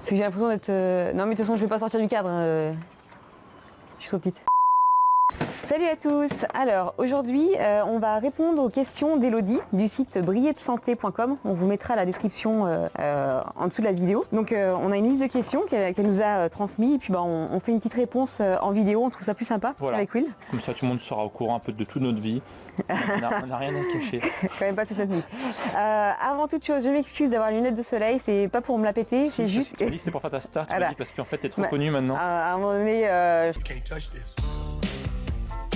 C'est que j'ai l'impression d'être... Non mais de toute façon je vais pas sortir du cadre, je suis trop petite. Salut à tous. Alors aujourd'hui on va répondre aux questions d'Elodie du site brilletdesanté.com. On vous mettra la description en dessous de la vidéo. Donc on a une liste de questions qu'elle nous a transmis et puis on fait une petite réponse en vidéo. On trouve ça plus sympa avec Will. Comme ça tout le monde sera au courant un peu de toute notre vie. On n'a rien à cacher. Quand même pas toute notre vie. Avant toute chose, je m'excuse d'avoir les lunettes de soleil. C'est pas pour me la péter, c'est juste... C'est pour faire ta star, tu voilà. m'as dit, parce qu'en fait t'es trop connu maintenant. À un moment donné...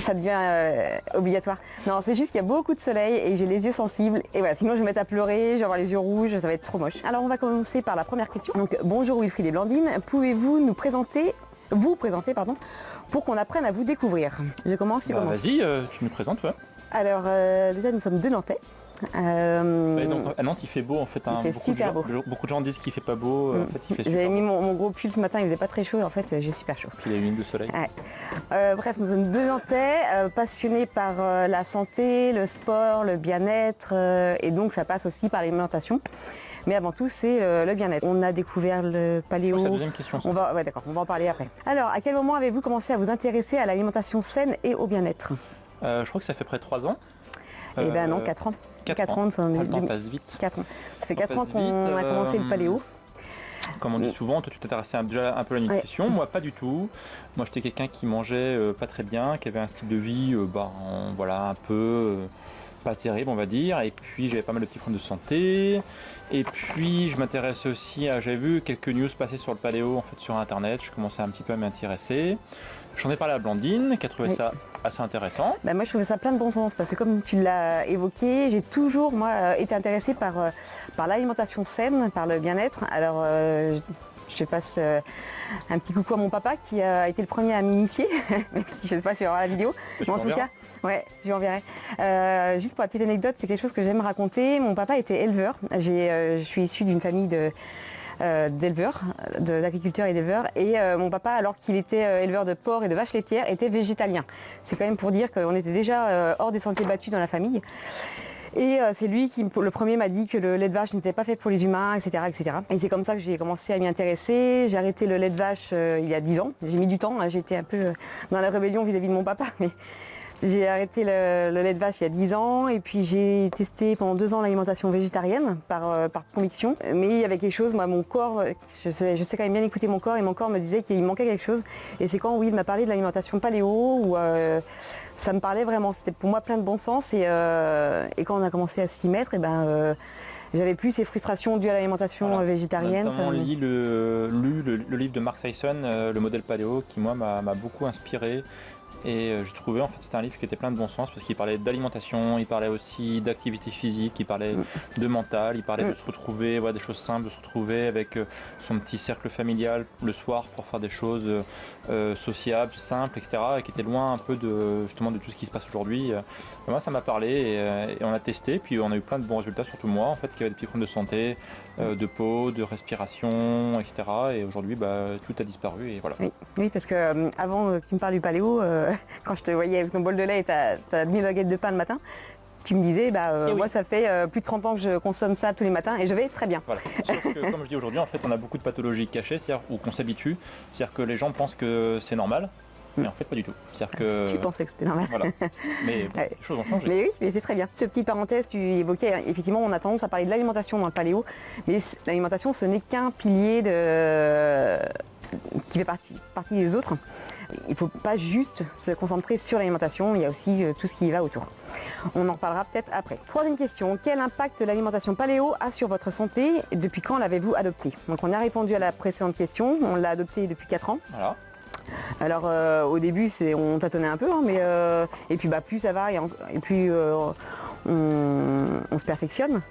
ça devient obligatoire. Non, c'est juste qu'il y a beaucoup de soleil et j'ai les yeux sensibles. Et voilà, sinon je vais me mettre à pleurer, je vais avoir les yeux rouges, ça va être trop moche. Alors on va commencer par la première question. Donc bonjour Wilfried et Blandine, pouvez-vous vous présenter, pour qu'on apprenne à vous découvrir? Je commence, tu commences. Vas-y, tu nous présentes, ouais. Alors déjà nous sommes deux Nantais. Donc, à Nantes il fait beau en fait. Il fait super beau. Beaucoup de gens disent qu'il fait pas beau. En fait, il fait super J'avais mis beau. mon gros pull ce matin, il faisait pas très chaud et en fait j'ai super chaud. Puis il y a une ligne de soleil. Ouais. Bref, nous sommes deux Nantais passionnés par la santé, le sport, le bien-être et donc ça passe aussi par l'alimentation. Mais avant tout c'est le bien-être. On a découvert le paléo. C'est la deuxième question. Ouais, d'accord, on va en parler après. Alors, à quel moment avez-vous commencé à vous intéresser à l'alimentation saine et au bien-être? Je crois que ça fait près de 3 ans. Eh ben non, 4 ans. 4 ans, le temps passe vite. 4 ans. Ça fait 4 ans qu'on a commencé le paléo. Comme on dit souvent, toi tu t'intéressais déjà un peu à la nutrition, moi pas du tout. Moi j'étais quelqu'un qui mangeait pas très bien, qui avait un style de vie voilà, un peu pas terrible on va dire, et puis j'avais pas mal de petits problèmes de santé, et puis je m'intéressais aussi à, j'avais vu quelques news passer sur le paléo en fait sur internet, je commençais un petit peu à m'intéresser. J'en ai parlé à Blandine qui a trouvé ça assez intéressant. Moi je trouvais ça plein de bon sens parce que comme tu l'as évoqué, j'ai toujours été intéressée par l'alimentation saine, par le bien-être. Alors je passe un petit coucou à mon papa qui a été le premier à m'initier, même si je ne sais pas s'il y aura la vidéo. Mais en tout cas, ouais, je lui enverrai. Juste pour la petite anecdote, c'est quelque chose que j'aime raconter. Mon papa était éleveur. Je suis issue d'une famille d'éleveurs, d'agriculteurs et d'éleveurs, et mon papa, alors qu'il était éleveur de porcs et de vaches laitières, était végétalien. C'est quand même pour dire qu'on était déjà hors des sentiers battus dans la famille. Et c'est lui qui, le premier, m'a dit que le lait de vache n'était pas fait pour les humains, etc. etc. Et c'est comme ça que j'ai commencé à m'y intéresser. J'ai arrêté le lait de vache il y a 10 ans. J'ai mis du temps, hein. J'étais un peu dans la rébellion vis-à-vis de mon papa, mais j'ai arrêté le lait de vache il y a 10 ans et puis j'ai testé pendant 2 ans l'alimentation végétarienne par conviction. Mais il y avait quelque chose, moi mon corps, je sais quand même bien écouter mon corps et mon corps me disait qu'il manquait quelque chose. Et c'est quand Will m'a parlé de l'alimentation paléo où ça me parlait vraiment, c'était pour moi plein de bon sens et quand on a commencé à s'y mettre, j'avais plus ces frustrations dues à l'alimentation végétarienne. J'ai notamment lu le livre de Mark Sisson, le modèle paléo, qui moi m'a beaucoup inspiré. Et j'ai trouvé en fait c'était un livre qui était plein de bon sens parce qu'il parlait d'alimentation, il parlait aussi d'activité physique, il parlait de mental, il parlait de se retrouver, des choses simples, de se retrouver avec son petit cercle familial le soir pour faire des choses sociables, simples, etc. Et qui était loin un peu de tout ce qui se passe aujourd'hui. Moi ça m'a parlé et on a testé, puis on a eu plein de bons résultats, surtout moi en fait qui avait des petits problèmes de santé, de peau, de respiration, etc. Et aujourd'hui tout a disparu et voilà. Oui, parce que avant que tu me parles du paléo, quand je te voyais avec ton bol de lait et ta demi-baguette de pain le matin, tu me disais, moi ça fait plus de 30 ans que je consomme ça tous les matins et je vais très bien. Voilà. Sauf que comme je dis aujourd'hui, en fait on a beaucoup de pathologies cachées, ou qu'on s'habitue, c'est-à-dire que les gens pensent que c'est normal, mais en fait pas du tout. C'est-à-dire que... Tu pensais que c'était normal. Voilà. Mais les choses ont changé. Mais oui, mais c'est très bien. Cette petite parenthèse, tu évoquais, effectivement on a tendance à parler de l'alimentation dans le paléo, mais l'alimentation ce n'est qu'un pilier qui fait partie des autres. Il ne faut pas juste se concentrer sur l'alimentation, il y a aussi tout ce qui va autour. On en reparlera peut-être après. Troisième question, quel impact l'alimentation paléo a sur votre santé? Depuis quand l'avez-vous adoptée? Donc on a répondu à la précédente question, on l'a adoptée depuis 4 ans. Voilà. Alors au début on tâtonnait un peu, mais et puis plus ça va et plus on se perfectionne.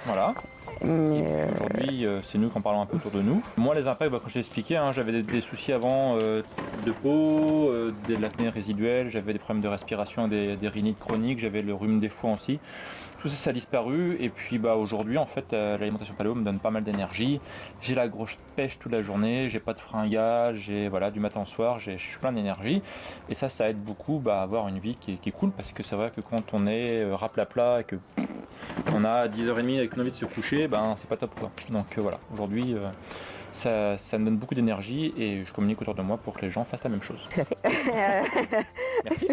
Voilà. Aujourd'hui, c'est nous qui en parlons un peu autour de nous. Moi, les impacts, comme je l'ai expliqué, j'avais des soucis avant de peau, de l'acné résiduelle, j'avais des problèmes de respiration, des rhinites chroniques, j'avais le rhume des foies aussi. Tout ça, ça a disparu. Et puis aujourd'hui, en fait, l'alimentation paléo me donne pas mal d'énergie. J'ai la grosse pêche toute la journée, j'ai pas de fringales, du matin au soir, je suis plein d'énergie. Et ça aide beaucoup à avoir une vie qui est cool, parce que c'est vrai que quand on est raplapla et que on a 10h30 avec une envie de se coucher, c'est pas top quoi. Donc voilà, aujourd'hui ça me donne beaucoup d'énergie et je communique autour de moi pour que les gens fassent la même chose. Tout à fait. Merci.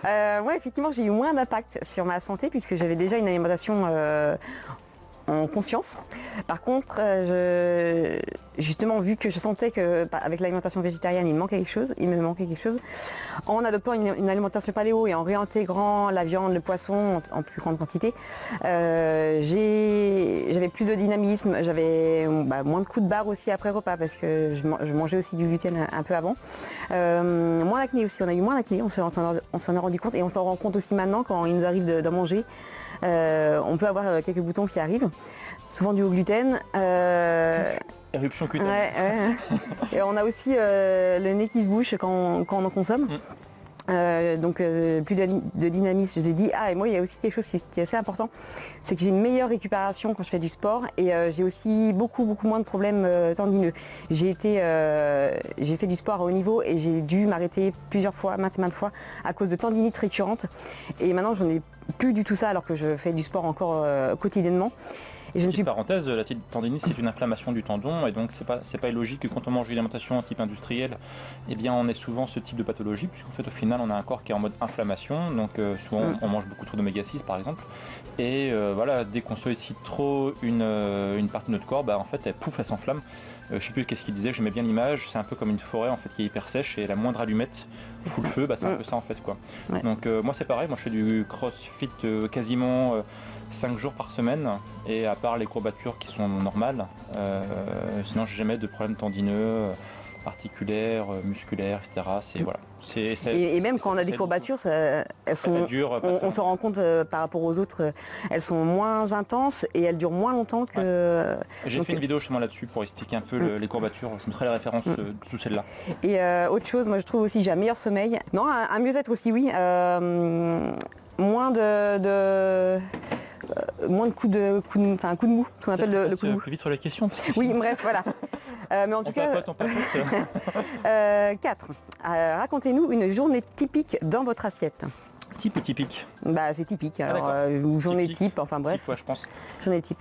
Ouais, effectivement, j'ai eu moins d'impact sur ma santé puisque j'avais déjà une alimentation en conscience. Par contre, justement, vu que je sentais que avec l'alimentation végétarienne, il me manquait quelque chose, en adoptant une alimentation paléo et en réintégrant la viande, le poisson en plus grande quantité, j'avais plus de dynamisme, j'avais moins de coups de barre aussi après repas parce que je mangeais aussi du gluten un peu avant. Moins d'acné aussi, on a eu moins d'acné, on s'en est rendu compte et on s'en rend compte aussi maintenant quand il nous arrive d'en manger. On peut avoir quelques boutons qui arrivent, souvent dus au gluten. Éruption cutanée. Ouais. Et on a aussi le nez qui se bouche quand on en consomme. Donc plus de dynamisme, je l'ai dit. Ah, et moi il y a aussi quelque chose qui est assez important, c'est que j'ai une meilleure récupération quand je fais du sport et j'ai aussi beaucoup moins de problèmes tendineux. J'ai fait du sport à haut niveau et j'ai dû m'arrêter plusieurs fois, maintes et maintes fois, à cause de tendinites récurrentes. Et maintenant j'en ai plus du tout ça alors que je fais du sport encore quotidiennement. Et je ne suis... Parenthèse, la tendinite c'est une inflammation du tendon et donc c'est pas illogique que quand on mange une alimentation type industrielle, eh bien on ait souvent ce type de pathologie puisqu'en fait au final on a un corps qui est en mode inflammation, donc souvent on mange beaucoup trop d'oméga 6 par exemple et voilà, dès qu'on sollicite trop une partie de notre corps, en fait elle s'enflamme. Je sais plus qu'est-ce qu'il disait, j'aimais bien l'image, c'est un peu comme une forêt en fait qui est hyper sèche et la moindre allumette fout le feu, c'est un peu ça en fait quoi. Ouais. Donc moi c'est pareil, moi je fais du crossfit quasiment 5 jours par semaine et à part les courbatures qui sont normales, sinon j'ai jamais de problème tendineux, articulaires, musculaires, etc. Voilà. Et même quand on a des courbatures, elles sont, on se rend compte par rapport aux autres, elles sont moins intenses et elles durent moins longtemps que... Ouais. J'ai fait une vidéo justement là-dessus pour expliquer un peu les courbatures, je mettrai la référence sous celle-là. Et autre chose, moi je trouve aussi j'ai un meilleur sommeil. Non, un mieux-être aussi, oui. Moins de coups de mou, ce qu'on appelle le coup de mou. Plus vite sur la question. Oui, bref, voilà. Mais en tout cas, 4. Racontez-nous une journée typique dans votre assiette. Type ou typique? C'est typique, alors journée type, enfin bref. Type, ouais, je pense. Journée type.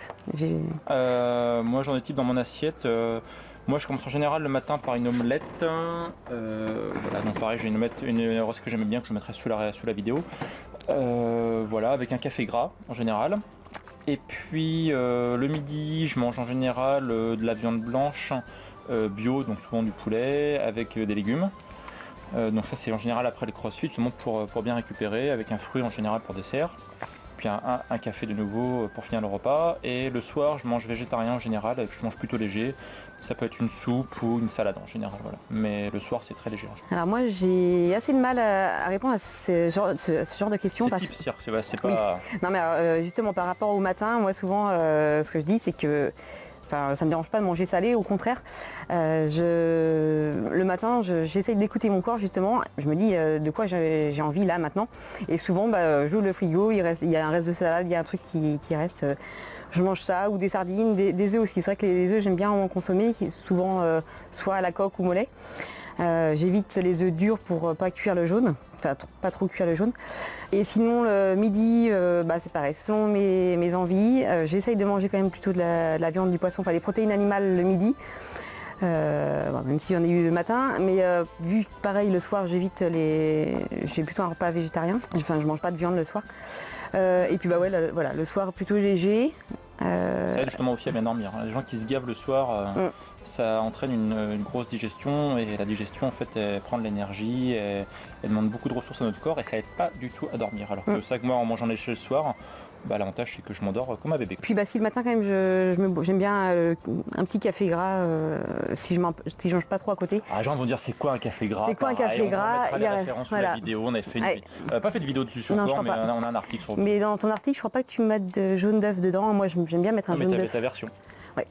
Moi journée type dans mon assiette, moi je commence en général le matin par une omelette. Voilà, donc pareil j'ai une omelette, une recette que j'aime bien que je mettrai sous la vidéo. Voilà, avec un café gras en général. Et puis le midi je mange en général de la viande blanche bio, donc souvent du poulet avec des légumes. Donc ça c'est en général après le crossfit, justement pour bien récupérer, avec un fruit en général pour dessert. Puis un café de nouveau pour finir le repas. Et le soir je mange végétarien en général, je mange plutôt léger. Ça peut être une soupe ou une salade en général, voilà. Mais le soir c'est très léger. Alors moi j'ai assez de mal à répondre à ce genre de questions. C'est pas... Oui. Non mais justement par rapport au matin, moi souvent ce que je dis c'est que ça ne me dérange pas de manger salé, au contraire. Le matin, j'essaye d'écouter mon corps justement. Je me dis de quoi j'ai envie là maintenant. Et souvent, j'ouvre le frigo, il y a un reste de salade, il y a un truc qui reste. Je mange ça ou des sardines, des œufs aussi. C'est vrai que les œufs, j'aime bien en consommer, souvent soit à la coque ou mollet. J'évite les œufs durs pour pas cuire le jaune, enfin pas trop cuire le jaune. Et sinon le midi, c'est pareil, selon mes envies, j'essaye de manger quand même plutôt de la viande, du poisson, enfin des protéines animales le midi, même si j'en ai eu le matin, mais vu pareil le soir j'ai plutôt un repas végétarien, enfin je mange pas de viande le soir. Et puis voilà, le soir plutôt léger. Ça aide justement aussi à bien dormir. Les gens qui se gavent le soir, ça entraîne une grosse digestion et la digestion en fait elle prend de l'énergie, elle demande beaucoup de ressources à notre corps et ça aide pas du tout à dormir. Alors que ça que moi en mangeant léger le soir, l'avantage c'est que je m'endors comme un bébé. Puis si le matin quand même j'aime bien un petit café gras si je mange pas trop à côté. Les gens vont dire c'est quoi un café gras? C'est quoi un café gras? Il y a références sous la vidéo, on a fait pas fait de vidéo dessus sur corps, mais on a un article sur. Mais dans ton article, je crois pas que tu mettes de jaune d'œuf dedans. Moi j'aime bien mettre un jaune d'œuf. Ta version. Ouais.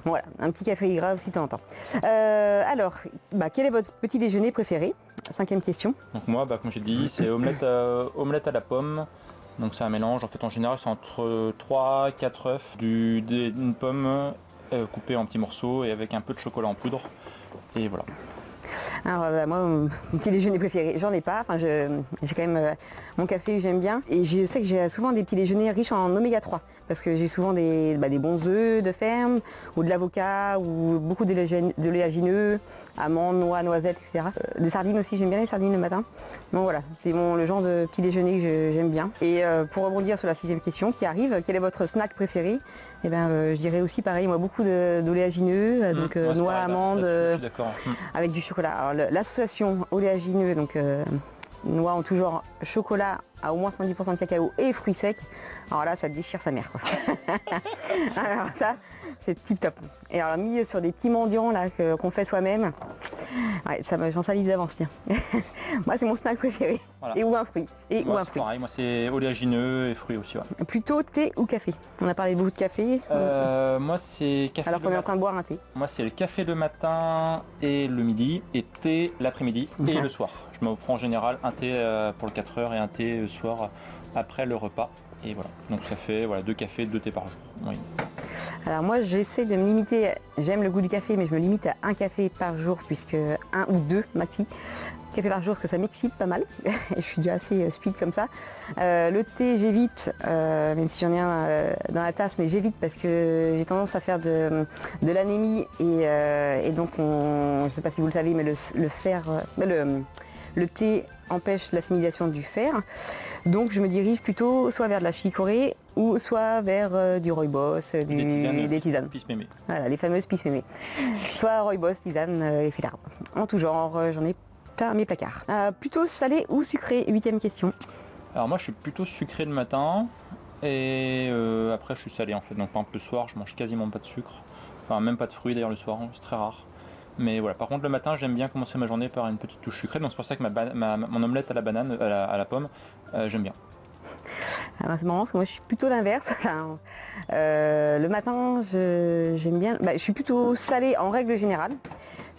Voilà, un petit café gras aussi de temps en temps. Alors, quel est votre petit déjeuner préféré? 5e question. Donc moi, comme j'ai dit, c'est omelette à la pomme. Donc c'est un mélange, en fait en général c'est entre 3-4 œufs, une pomme coupée en petits morceaux et avec un peu de chocolat en poudre. Et voilà. Alors moi, mon petit déjeuner préféré, j'en ai pas. Enfin, j'ai quand même mon café, j'aime bien. Et je sais que j'ai souvent des petits déjeuners riches en oméga 3 parce que j'ai souvent des bons œufs de ferme ou de l'avocat ou beaucoup d'oléagineux, amandes, noix, noisettes, etc. Des sardines aussi, j'aime bien les sardines le matin. Donc voilà, c'est le genre de petit déjeuner que j'aime bien. Et pour rebondir sur la 6e question qui arrive, quel est votre snack préféré? Eh ben, je dirais aussi pareil, moi beaucoup d'oléagineux, donc noix, amandes, avec du chocolat. Alors l'association oléagineux, donc noix en tout genre, chocolat à au moins 110% de cacao et fruits secs, alors là ça déchire sa mère, quoi. Alors ça c'est tip top. Et alors mis sur des petits mendiants là qu'on fait soi-même, ouais, j'en salive d'avance, tiens. Moi c'est mon snack préféré. Voilà. Et ou un fruit. Pareil, moi c'est oléagineux et fruits aussi. Ouais. Plutôt thé ou café? On a parlé beaucoup de café. Moi c'est café. Alors qu'on est en train de boire un thé. Moi c'est le café le matin et le midi et thé l'après-midi et le soir. Je me prends en général un thé pour le 4 heures et un thé le soir après le repas. Et voilà, donc ça fait 2 cafés, 2 thés par jour. Oui. Alors moi j'essaie de me limiter, j'aime le goût du café mais je me limite à un café par jour puisque 1 ou 2 maxi café par jour parce que ça m'excite pas mal et je suis déjà assez speed comme ça. Le thé j'évite, même si j'en ai un dans la tasse, mais j'évite parce que j'ai tendance à faire de l'anémie et donc je ne sais pas si vous le savez mais le thé empêche l'assimilation du fer. Donc je me dirige plutôt soit vers de la chicorée ou soit vers du rooibos, des tisanes. Pisse-mémé. Voilà, les fameuses pisse-mémé. Soit rooibos, tisane, etc. En tout genre, j'en ai plein mes placards. Plutôt salé ou sucré, 8e question. Alors moi je suis plutôt sucré le matin et après je suis salé en fait. Donc par exemple le soir je mange quasiment pas de sucre. Enfin même pas de fruits d'ailleurs le soir, c'est très rare. Mais voilà, par contre le matin j'aime bien commencer ma journée par une petite touche sucrée, donc c'est pour ça que mon omelette à la banane, à la pomme, j'aime bien. Alors c'est marrant parce que moi je suis plutôt l'inverse. Le matin j'aime bien, je suis plutôt salée en règle générale.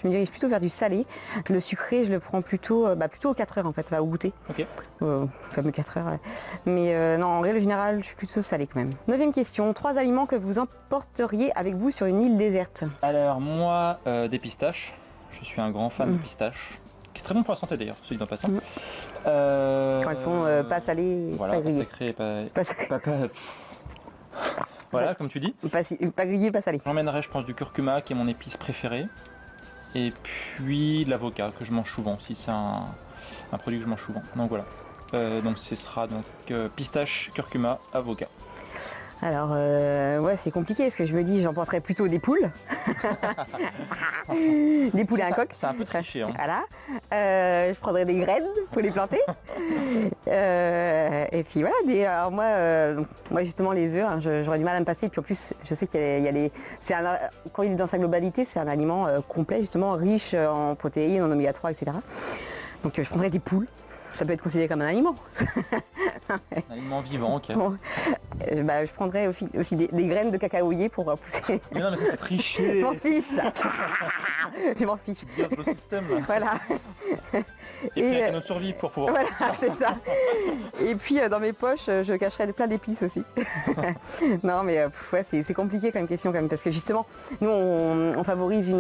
Je me dirige plutôt vers du salé. Le sucré je le prends plutôt aux 4 heures en fait, au goûter. Ok. Fameux 4 heures. Ouais. Mais non, en règle générale je suis plutôt salée quand même. 9e question, 3 aliments que vous emporteriez avec vous sur une île déserte. Alors moi des pistaches, je suis un grand fan de pistaches. Qui est très bon pour la santé d'ailleurs, celui d'en passant. Quand elles sont pas salées, voilà, pas grillées. Voilà, comme tu dis. Pas grillées, pas salées. J'emmènerai, je pense, du curcuma qui est mon épice préférée. Et puis l'avocat que je mange souvent, si c'est un produit que je mange souvent. Donc voilà. Donc ce sera pistache, curcuma, avocat. Alors ouais, c'est compliqué parce que je me dis j'emporterais plutôt des poules. Des poules et un coq. C'est un peu triché. Hein. Voilà. Je prendrais des graines pour les planter. Et puis voilà, alors moi justement les œufs, hein, j'aurais du mal à me passer. Et puis en plus, je sais qu'il y a les. Quand il est dans sa globalité, c'est un aliment complet, justement, riche en protéines, en oméga 3, etc. Donc je prendrais des poules. Ça peut être considéré comme un aliment. Un aliment vivant, ok. Bon. Je prendrais aussi des graines de cacaoyer pour pousser. Mais non, mais ça c'est triché. Je m'en fiche. Je m'en fiche. Le système. Voilà. Et puis avec notre survie pour pouvoir. Voilà, c'est ça. Et puis dans mes poches, je cacherais plein d'épices aussi. Non, mais ouais, c'est compliqué comme question quand même, parce que justement, nous on favorise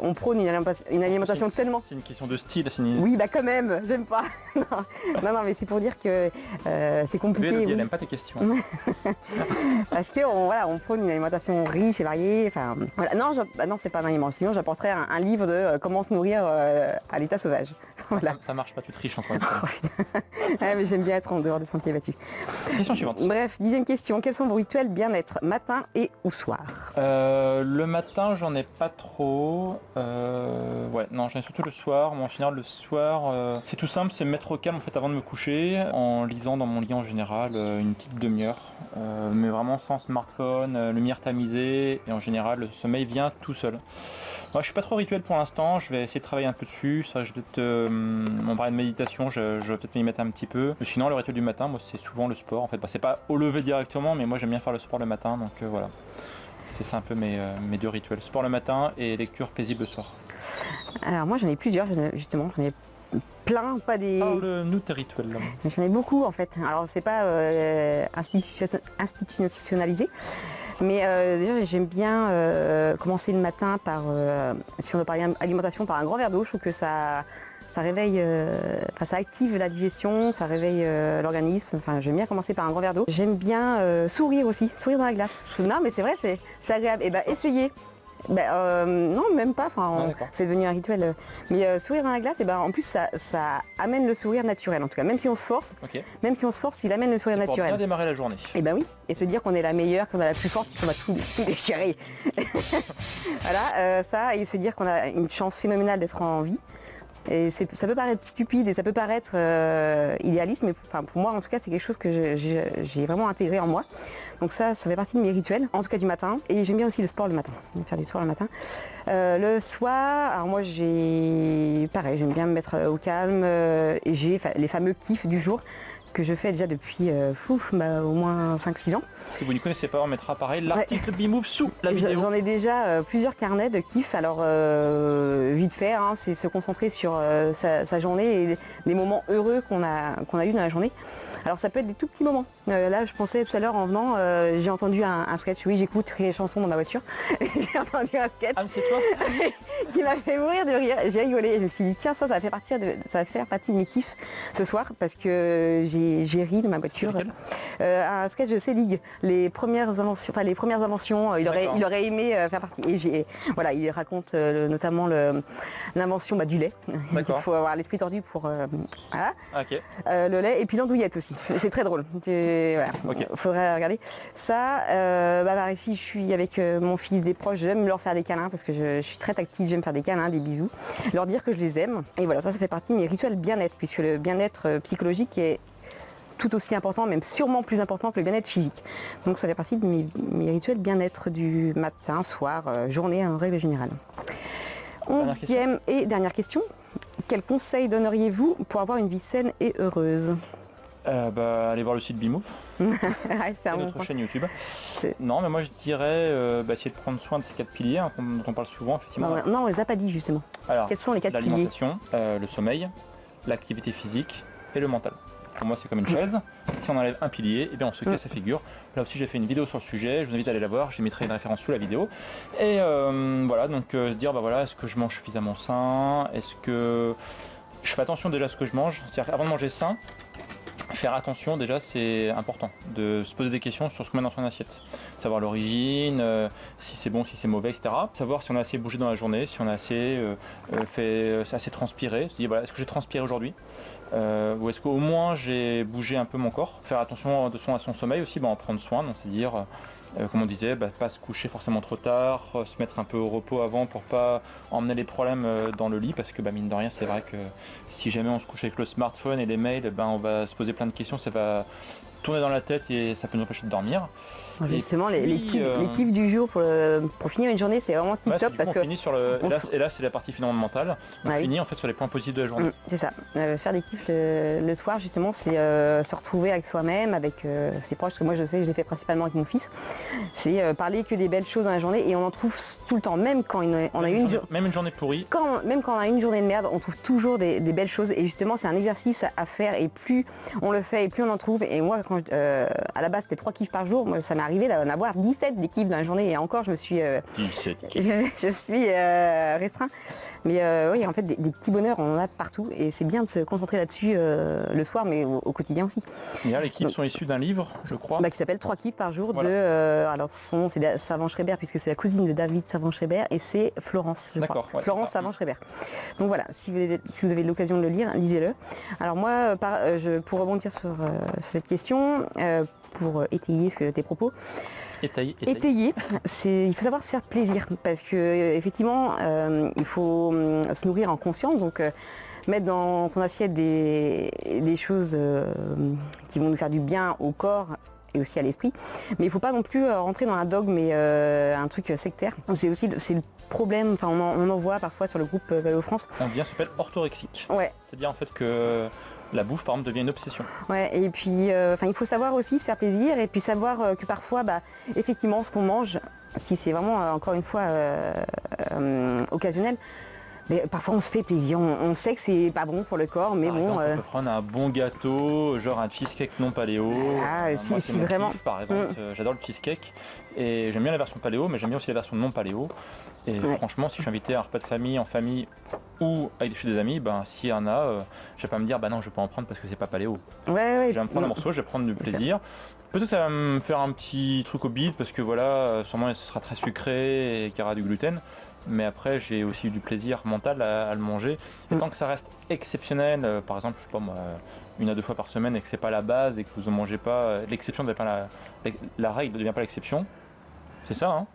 on prône une alimentation tellement. C'est une question de style. Oui, quand même, j'aime pas. Non, mais c'est pour dire que c'est compliqué. Elle n'aime pas tes questions. Parce que on prône une alimentation riche et variée. Enfin, voilà. Non, c'est pas un aliment. Sinon, j'apporterais un livre de comment se nourrir à l'état sauvage. Voilà. Ça marche pas, tu triches encore une fois. Ouais, mais j'aime bien être en dehors des sentiers battus. Question suivante. Bref, 10e question. Quels sont vos rituels bien-être, matin et ou soir? Le matin, j'en ai pas trop. Ouais, non, j'en ai surtout le soir. Moi, en général, le soir, c'est tout simple, c'est me mettre au calme en fait avant de me coucher, en lisant dans mon lit en général une petite demi-heure, mais vraiment sans smartphone, lumière tamisée, et en général, le sommeil vient tout seul. Moi, je suis pas trop rituel pour l'instant, je vais essayer de travailler un peu dessus. Ça, je vais peut-être, on parlait de méditation, je vais peut-être m'y mettre un petit peu. Mais sinon, le rituel du matin, moi, c'est souvent le sport. En fait, c'est pas au lever directement, mais moi, j'aime bien faire le sport le matin, donc voilà. C'est ça un peu mes 2 rituels. Sport le matin et lecture paisible le soir. Alors moi, j'en ai plusieurs, justement. J'en ai plein, pas des... Parle-nous tes rituels là. J'en ai beaucoup en fait. Alors c'est pas institutionnalisé. Mais déjà, j'aime bien commencer le matin par, si on doit parler alimentation, par un grand verre d'eau. Je trouve que ça réveille, ça active la digestion, ça réveille l'organisme. Enfin, j'aime bien commencer par un grand verre d'eau. J'aime bien sourire aussi, sourire dans la glace. Non, mais c'est vrai, c'est agréable. Et essayez. Non, même pas, c'est devenu un rituel. Mais sourire dans la glace, en plus ça amène le sourire naturel en tout cas, même si on se force, il amène le sourire naturel. Pour bien démarrer la journée. Oui, et se dire qu'on est la meilleure, qu'on est la plus forte, qu'on va tout déchirer. Voilà, ça, et se dire qu'on a une chance phénoménale d'être en vie. Et ça peut paraître stupide et ça peut paraître idéaliste, mais pour moi en tout cas c'est quelque chose que j'ai vraiment intégré en moi. Donc ça fait partie de mes rituels, en tout cas du matin. Et j'aime bien aussi le sport le matin, faire du sport le matin. Le soir, alors moi pareil, j'aime bien me mettre au calme et j'ai les fameux kiffs du jour que je fais déjà depuis au moins 5-6 ans. Si vous ne connaissez pas, on mettra pareil l'article Bimove sous la vidéo. J'en ai déjà plusieurs carnets de kiffs. Alors vite fait, c'est se concentrer sur sa journée et des moments heureux qu'on a eu dans la journée. Alors ça peut être des tout petits moments. Là je pensais tout à l'heure en venant, j'ai entendu un sketch, oui j'écoute les chansons dans ma voiture. J'ai entendu un sketch c'est toi qui m'a fait mourir de rire. J'ai rigolé, je me suis dit tiens ça va faire partie de mes kiffs ce soir parce que j'ai ri de ma voiture. Un sketch de Selig, les premières inventions, il aurait aimé faire partie. Et il raconte notamment l'invention du lait. Il faut avoir l'esprit tordu pour voilà. Le lait et puis l'andouillette aussi. C'est très drôle. Faudrait regarder. Ça, ici je suis avec mon fils, des proches, j'aime leur faire des câlins parce que je suis très tactile, j'aime faire des câlins, des bisous, leur dire que je les aime. Et voilà, ça fait partie de mes rituels bien-être, puisque le bien-être psychologique est tout aussi important, même sûrement plus important que le bien-être physique. Donc ça fait partie de mes rituels bien-être du matin, soir, journée en règle générale. 11e et dernière question. Quel conseil donneriez-vous pour avoir une vie saine et heureuse ? Allez voir le site Bimove. C'est notre chaîne YouTube. Non, mais moi je dirais essayer de prendre soin de ces 4 piliers dont on parle souvent effectivement. Non, on les a pas dit justement. Alors, quels sont les 4 piliers ? L'alimentation, le sommeil, l'activité physique et le mental. Pour moi c'est comme une chaise. Si on enlève un pilier, on se casse sa figure. Là aussi j'ai fait une vidéo sur le sujet, je vous invite à aller la voir, je mettrai une référence sous la vidéo. Et se dire est-ce que je mange suffisamment sain, est-ce que je fais attention déjà à ce que je mange, c'est-à-dire avant de manger sain, faire attention déjà c'est important, de se poser des questions sur ce qu'on met dans son assiette. Savoir l'origine, si c'est bon, si c'est mauvais, etc. Savoir si on a assez bougé dans la journée, si on a assez assez transpiré, se dire est-ce que j'ai transpiré aujourd'hui ou est-ce qu'au moins j'ai bougé un peu mon corps. Faire attention à son sommeil aussi, en prendre soin, donc c'est-à-dire comme on disait, pas se coucher forcément trop tard, se mettre un peu au repos avant pour pas emmener les problèmes dans le lit, parce que mine de rien c'est vrai que si jamais on se couche avec le smartphone et les mails, on va se poser plein de questions, ça va tourner dans la tête et ça peut nous empêcher de dormir. Justement, les kiffs du jour pour finir une journée, c'est vraiment tip top parce que finit sur et là c'est la partie fondamentale. On finit en fait sur les points positifs de la journée. C'est ça. Faire des kiffs le soir justement, c'est se retrouver avec soi-même, avec ses proches. Parce que moi je sais, je l'ai fait principalement avec mon fils. C'est parler que des belles choses dans la journée et on en trouve tout le temps, même quand on a une journée pourrie. Même quand on a une journée de merde, on trouve toujours des belles choses. Et justement, c'est un exercice à faire et plus on le fait et plus on en trouve. Et moi, quand à la base c'était 3 kiffs par jour, moi ça m'est arrivé d'en avoir 17 des kiffs dans la journée et encore je me suis restreint. Mais oui, en fait des petits bonheurs on en a partout et c'est bien de se concentrer là-dessus le soir mais au quotidien aussi. Et là, les kiffs sont issus d'un livre, je crois. Qui s'appelle 3 kiffs par jour de alors son nom c'est Savant-Schreiber puisque c'est la cousine de David Savant-Schreiber et c'est Florence, je crois. Florence Savant-Schreiber. Donc voilà, si vous avez l'occasion de le lire, lisez-le. Alors moi, pour rebondir sur cette question, pour étayer tes propos. Étayer, il faut savoir se faire plaisir parce que effectivement il faut se nourrir en conscience, donc mettre dans son assiette des choses qui vont nous faire du bien au corps et aussi à l'esprit, mais il ne faut pas non plus rentrer dans un dogme et un truc sectaire. C'est le problème, on en voit parfois sur le groupe Vélo France. Ça s'appelle orthorexique. Ouais. C'est-à-dire en fait que la bouffe par exemple devient une obsession. Ouais, et puis il faut savoir aussi se faire plaisir et puis savoir que parfois effectivement ce qu'on mange, si c'est vraiment encore une fois occasionnel, Mais parfois on se fait plaisir, on sait que c'est pas bon pour le corps, mais Par bon... exemple, on peut prendre un bon gâteau, genre un cheesecake non paléo. Ah, Moi, si c'est mon vraiment... kiff, par exemple, j'adore le cheesecake et j'aime bien la version paléo, mais j'aime bien aussi la version non paléo. Et franchement, si je suis invité à un repas de famille, en famille ou chez des amis, ben s'il y en a, je vais pas me dire bah non je vais pas en prendre parce que c'est pas paléo. Ouais, Je vais me prendre un morceau, je vais prendre du plaisir. Peut-être que ça va me faire un petit truc au bide parce que voilà, sûrement ce sera très sucré et qu'il y aura du gluten. Mais après j'ai aussi eu du plaisir mental à le manger. Et tant que ça reste exceptionnel, par exemple, je sais pas moi, 1 à 2 fois par semaine et que c'est pas la base et que vous en mangez pas, l'exception ne devient pas la règle ne devient pas l'exception. C'est ça hein.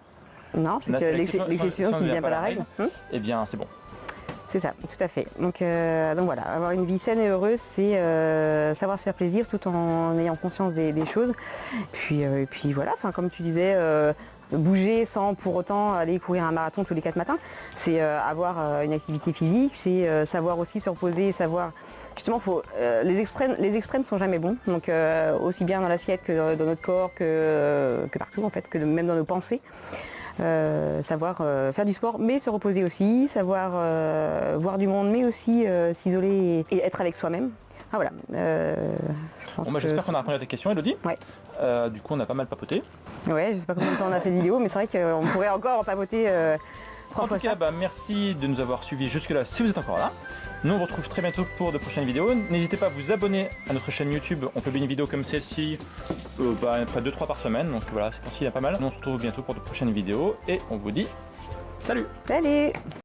Non, c'est que l'exception qui ne devient pas la règle. Eh bien c'est bon. C'est ça, tout à fait. Donc voilà, avoir une vie saine et heureuse, c'est savoir se faire plaisir tout en ayant conscience des choses. Puis voilà, comme tu disais, bouger sans pour autant aller courir un marathon tous les 4 matins. C'est avoir une activité physique, c'est savoir aussi se reposer, savoir... Justement, les extrêmes sont jamais bons, donc aussi bien dans l'assiette que dans notre corps, que partout en fait, que même dans nos pensées. Savoir faire du sport mais se reposer aussi, savoir voir du monde mais aussi s'isoler et être avec soi-même. Ah voilà. J'espère qu'on a répondu à tes questions, Elodie. Ouais. Du coup on a pas mal papoté. Ouais, je sais pas combien de temps on a fait de vidéo, mais c'est vrai qu'on pourrait encore en papoter 3 fois ça. En tout cas, merci de nous avoir suivis jusque là si vous êtes encore là. Nous on vous retrouve très bientôt pour de prochaines vidéos. N'hésitez pas à vous abonner à notre chaîne YouTube. On publie une vidéo comme celle-ci, après 2-3 par semaine. Donc voilà, c'est temps-ci il y a pas mal. Nous on se retrouve bientôt pour de prochaines vidéos et on vous dit salut. Salut.